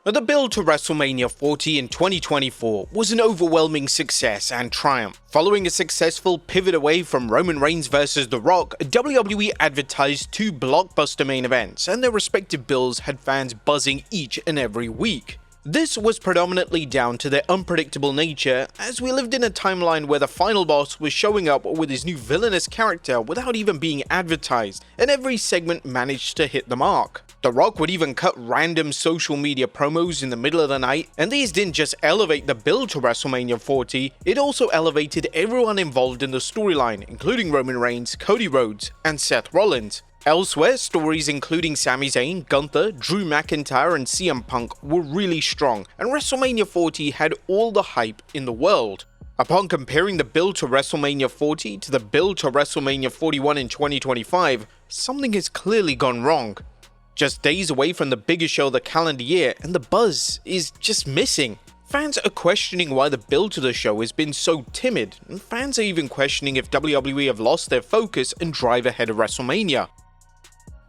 The build to WrestleMania 40 in 2024 was an overwhelming success and triumph. Following a successful pivot away from Roman Reigns vs. The Rock, WWE advertised two blockbuster main events, and their respective bills had fans buzzing each and every week. This was predominantly down to their unpredictable nature, as we lived in a timeline where the final boss was showing up with his new villainous character without even being advertised, and every segment managed to hit the mark. The Rock would even cut random social media promos in the middle of the night, and these didn't just elevate the build to WrestleMania 40, it also elevated everyone involved in the storyline, including Roman Reigns, Cody Rhodes, and Seth Rollins. Elsewhere, stories including Sami Zayn, Gunther, Drew McIntyre, and CM Punk were really strong, and WrestleMania 40 had all the hype in the world. Upon comparing the build to WrestleMania 40 to the build to WrestleMania 41 in 2025, something has clearly gone wrong. Just days away from the biggest show of the calendar year, and the buzz is just missing. Fans are questioning why the build to the show has been so timid, and fans are even questioning if WWE have lost their focus and drive ahead of WrestleMania.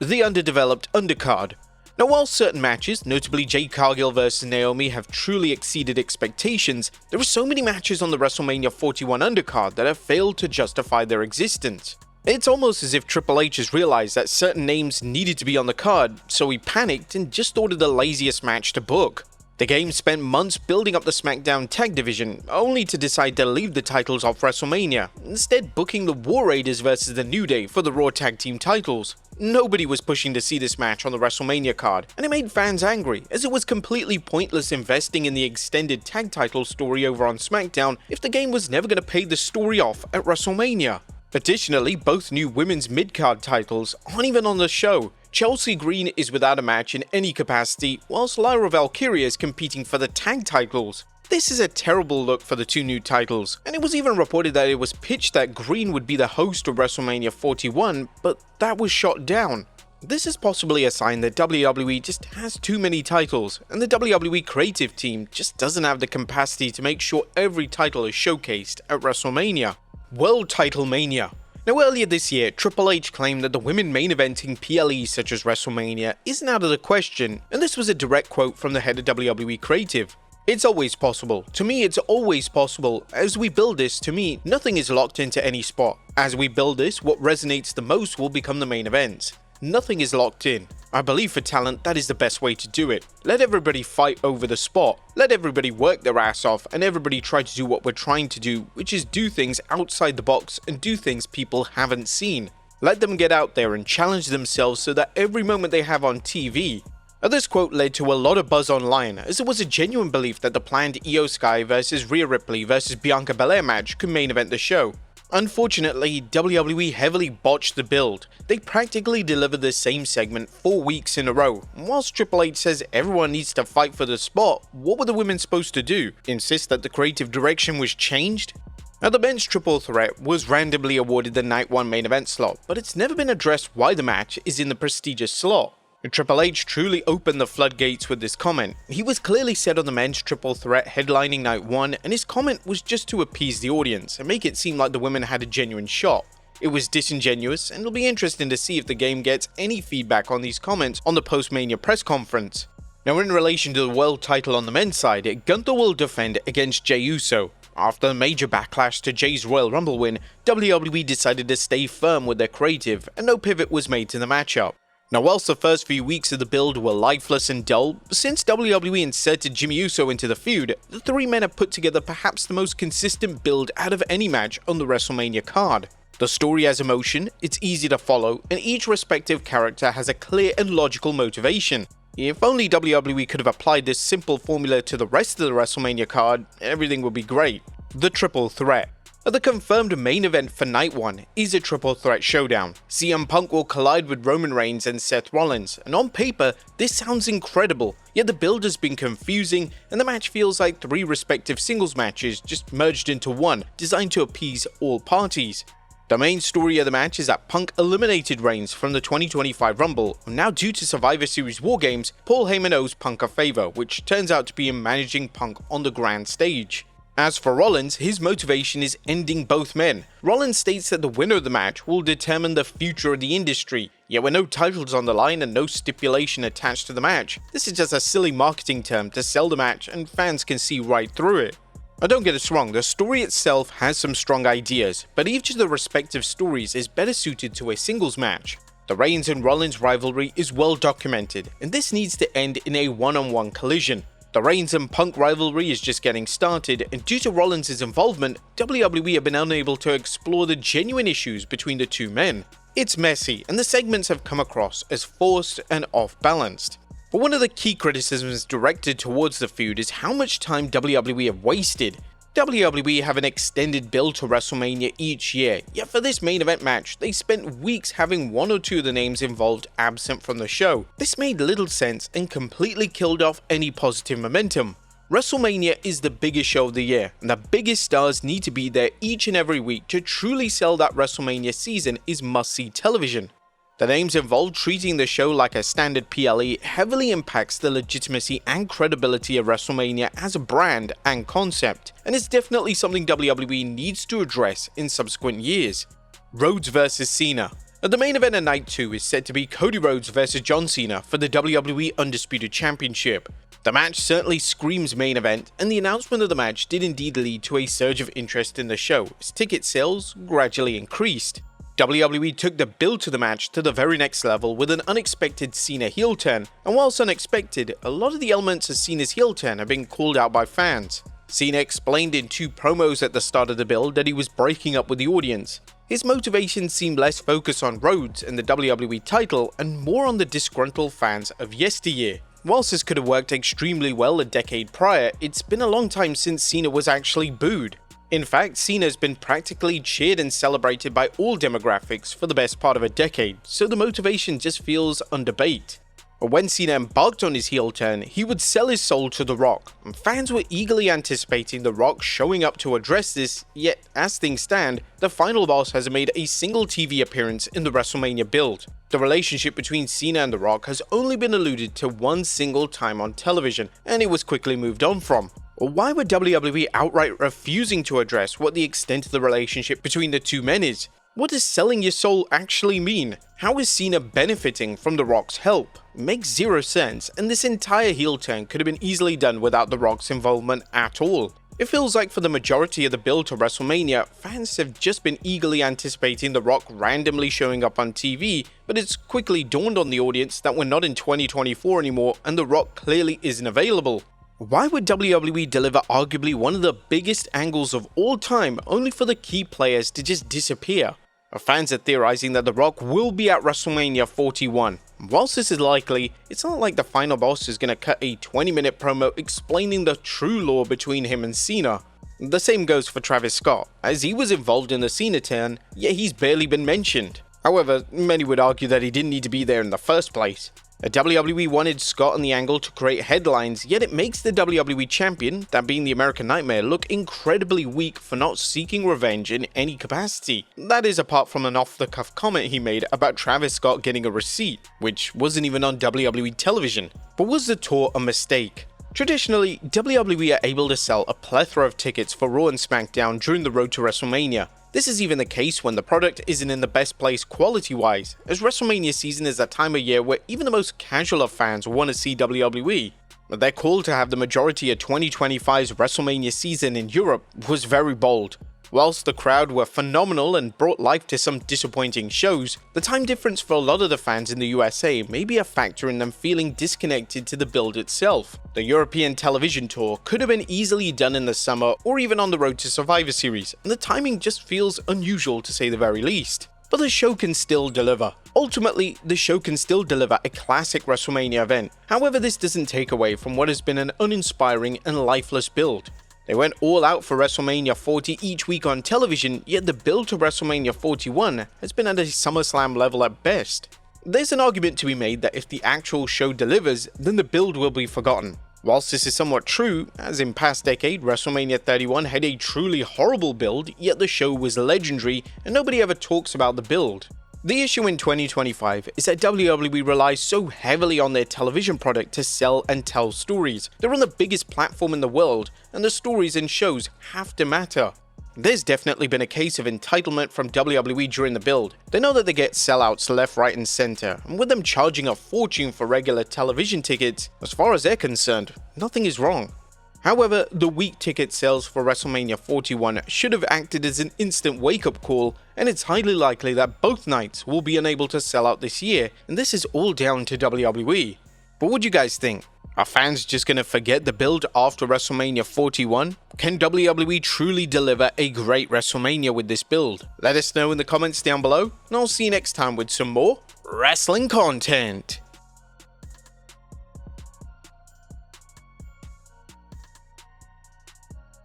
The underdeveloped undercard. Now, while certain matches, notably Jade Cargill vs Naomi, have truly exceeded expectations, there are so many matches on the WrestleMania 41 undercard that have failed to justify their existence. It's almost as if Triple H has realized that certain names needed to be on the card, so he panicked and just ordered the laziest match to book. The game spent months building up the SmackDown tag division, only to decide to leave the titles off WrestleMania, instead booking the War Raiders vs the New Day for the Raw Tag Team titles. Nobody was pushing to see this match on the WrestleMania card, and it made fans angry, as it was completely pointless investing in the extended tag title story over on SmackDown if the game was never going to pay the story off at WrestleMania. Additionally, both new women's mid-card titles aren't even on the show. Chelsea Green is without a match in any capacity, whilst Lyra Valkyria is competing for the tag titles. This is a terrible look for the two new titles, and it was even reported that it was pitched that Green would be the host of WrestleMania 41, but that was shot down. This is possibly a sign that WWE just has too many titles, and the WWE creative team just doesn't have the capacity to make sure every title is showcased at WrestleMania. World Title Mania. Now, earlier this year, Triple H claimed that the women main eventing PLEs such as WrestleMania isn't out of the question, and this was a direct quote from the head of WWE Creative. "It's always possible. To me, it's always possible. As we build this, to me, nothing is locked into any spot. As we build this, what resonates the most will become the main events. Nothing is locked in. I believe for talent, that is the best way to do it. Let everybody fight over the spot. Let everybody work their ass off, and everybody try to do what we're trying to do, which is do things outside the box and do things people haven't seen. Let them get out there and challenge themselves so that every moment they have on TV." Now, this quote led to a lot of buzz online, as there was a genuine belief that the planned Io Sky vs Rhea Ripley vs Bianca Belair match could main event the show. Unfortunately, WWE heavily botched the build. They practically delivered the same segment 4 weeks in a row. Whilst Triple H says everyone needs to fight for the spot, what were the women supposed to do? Insist that the creative direction was changed? Now, the men's triple threat was randomly awarded the Night 1 main event slot, but it's never been addressed why the match is in the prestigious slot. Triple H truly opened the floodgates with this comment. He was clearly set on the men's triple threat headlining Night 1, and his comment was just to appease the audience and make it seem like the women had a genuine shot. It was disingenuous, and it'll be interesting to see if the game gets any feedback on these comments on the post-Mania press conference. Now, in relation to the world title on the men's side, Gunther will defend against Jey Uso. After a major backlash to Jey's Royal Rumble win, WWE decided to stay firm with their creative, and no pivot was made to the matchup. Now, whilst the first few weeks of the build were lifeless and dull, since WWE inserted Jimmy Uso into the feud, the three men have put together perhaps the most consistent build out of any match on the WrestleMania card. The story has emotion, it's easy to follow, and each respective character has a clear and logical motivation. If only WWE could have applied this simple formula to the rest of the WrestleMania card, everything would be great. The Triple Threat. The confirmed main event for Night 1 is a triple threat showdown. CM Punk will collide with Roman Reigns and Seth Rollins, and on paper, this sounds incredible, yet the build has been confusing, and the match feels like three respective singles matches just merged into one, designed to appease all parties. The main story of the match is that Punk eliminated Reigns from the 2025 Rumble, and now due to Survivor Series War Games, Paul Heyman owes Punk a favor, which turns out to be him managing Punk on the grand stage. As for Rollins, his motivation is ending both men. Rollins states that the winner of the match will determine the future of the industry. Yet with no titles on the line and no stipulation attached to the match, this is just a silly marketing term to sell the match and fans can see right through it. Now don't get us wrong, the story itself has some strong ideas, but each of the respective stories is better suited to a singles match. The Reigns and Rollins rivalry is well documented, and this needs to end in a one-on-one collision. The Reigns and Punk rivalry is just getting started, and due to Rollins' involvement, WWE have been unable to explore the genuine issues between the two men. It's messy, and the segments have come across as forced and off-balanced. But one of the key criticisms directed towards the feud is how much time WWE have wasted. WWE have an extended build to WrestleMania each year, yet for this main event match, they spent weeks having one or two of the names involved absent from the show. This made little sense and completely killed off any positive momentum. WrestleMania is the biggest show of the year, and the biggest stars need to be there each and every week to truly sell that WrestleMania season is must-see television. The names involved treating the show like a standard PLE heavily impacts the legitimacy and credibility of WrestleMania as a brand and concept, and it's definitely something WWE needs to address in subsequent years. Rhodes vs Cena. The main event of Night 2 is said to be Cody Rhodes vs John Cena for the WWE Undisputed Championship. The match certainly screams main event, and the announcement of the match did indeed lead to a surge of interest in the show as ticket sales gradually increased. WWE took the build to the match to the very next level with an unexpected Cena heel turn, and whilst unexpected, a lot of the elements of Cena's heel turn have been called out by fans. Cena explained in two promos at the start of the build that he was breaking up with the audience. His motivation seemed less focused on Rhodes and the WWE title and more on the disgruntled fans of yesteryear. Whilst this could have worked extremely well a decade prior, it's been a long time since Cena was actually booed. In fact, Cena has been practically cheered and celebrated by all demographics for the best part of a decade, so the motivation just feels under bait. But when Cena embarked on his heel turn, he would sell his soul to The Rock, and fans were eagerly anticipating The Rock showing up to address this, yet as things stand, the final boss hasn't made a single TV appearance in the WrestleMania build. The relationship between Cena and The Rock has only been alluded to one single time on television, and it was quickly moved on from. Why were WWE outright refusing to address what the extent of the relationship between the two men is? What does selling your soul actually mean? How is Cena benefiting from The Rock's help? It makes zero sense, and this entire heel turn could have been easily done without The Rock's involvement at all. It feels like for the majority of the build to WrestleMania, fans have just been eagerly anticipating The Rock randomly showing up on TV, but it's quickly dawned on the audience that we're not in 2024 anymore and The Rock clearly isn't available. Why would WWE deliver arguably one of the biggest angles of all time only for the key players to just disappear? Fans are theorizing that The Rock will be at WrestleMania 41. Whilst this is likely, it's not like the final boss is going to cut a 20-minute promo explaining the true lore between him and Cena. The same goes for Travis Scott, as he was involved in the Cena turn, yet he's barely been mentioned. However, many would argue that he didn't need to be there in the first place. WWE wanted Scott on the angle to create headlines, yet it makes the WWE champion, that being the American Nightmare, look incredibly weak for not seeking revenge in any capacity. That is apart from an off-the-cuff comment he made about Travis Scott getting a receipt, which wasn't even on WWE television. But was the tour a mistake? Traditionally, WWE are able to sell a plethora of tickets for Raw and SmackDown during the road to WrestleMania. This is even the case when the product isn't in the best place quality-wise, as WrestleMania season is a time of year where even the most casual of fans want to see WWE. But their call to have the majority of 2025's WrestleMania season in Europe was very bold. Whilst the crowd were phenomenal and brought life to some disappointing shows, the time difference for a lot of the fans in the USA may be a factor in them feeling disconnected to the build itself. The European television tour could have been easily done in the summer or even on the road to Survivor Series, and the timing just feels unusual to say the very least. But the show can still deliver. Ultimately, the show can still deliver a classic WrestleMania event. However, this doesn't take away from what has been an uninspiring and lifeless build. They went all out for WrestleMania 40 each week on television, yet the build to WrestleMania 41 has been at a SummerSlam level at best. There's an argument to be made that if the actual show delivers, then the build will be forgotten. Whilst this is somewhat true, as in past decade, WrestleMania 31 had a truly horrible build, yet the show was legendary and nobody ever talks about the build. The issue in 2025 is that WWE relies so heavily on their television product to sell and tell stories. They're on the biggest platform in the world, and the stories and shows have to matter. There's definitely been a case of entitlement from WWE during the build. They know that they get sellouts left, right and center, and with them charging a fortune for regular television tickets, as far as they're concerned, nothing is wrong. However, the weak ticket sales for WrestleMania 41 should have acted as an instant wake-up call, and it's highly likely that both nights will be unable to sell out this year, and this is all down to WWE. But what do you guys think? Are fans just gonna forget the build after WrestleMania 41? Can WWE truly deliver a great WrestleMania with this build? Let us know in the comments down below, and I'll see you next time with some more wrestling content.